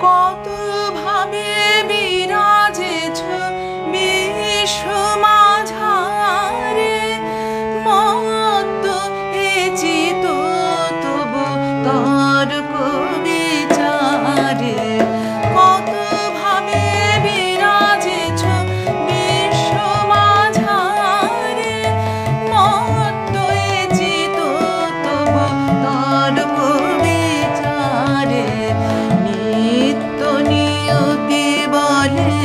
কত ভাবে বিরাজেছ বিশ্ব মাঝারে, মত্ত এ চিত তবু তর্ক বিচারে। কত ভাবে বিরাজেছ বিশ্ব মাঝারে, মত্ত এ চিত তবু তর্ক বিচারে। নিত্য নিয়তি বলে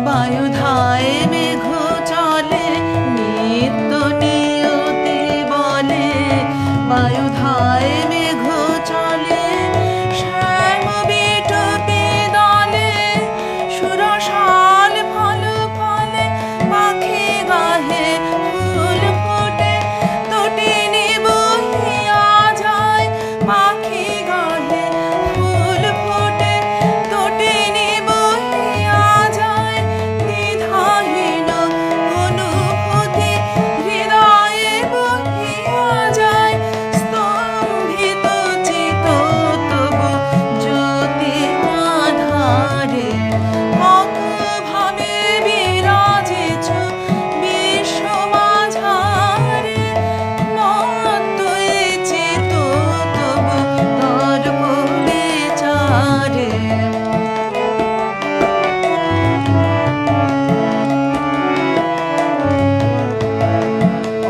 বায়ুধায় মেঘ চলে, নিত্য নিয়তি বলে বায়ুধায় মেঘ চলে। শ্যাম বিটপি দলে সুরসাল ফল ফলে, পাখি গাহে ফুল ফোটে তটিনী বহিয়া যায়। পাখি গাহে ফুল ফোটে তটিনী বহিয়া যায়। দ্বিধাহীন অনুভূতি হৃদয়ে বহিয়া যায়। স্তম্ভিত চিত তবু জ্যোতি আধারে, কত ভাবে বিরাজেছ বিশ্ব মাঝারে, মত্ত এ চিত তবু তর্ক বিচারে।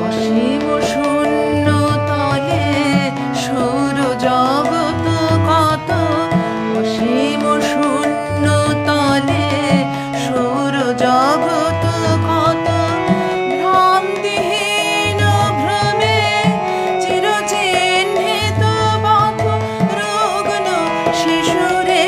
অসীম শূন্য তলে সৌর জগৎ কত, অসীম শূন্য তলে সৌর জগৎ কত। ভ্রান্তিহীন ভ্রমে চিরচিহ্নিত পথ, রুগ্ন শিশুরে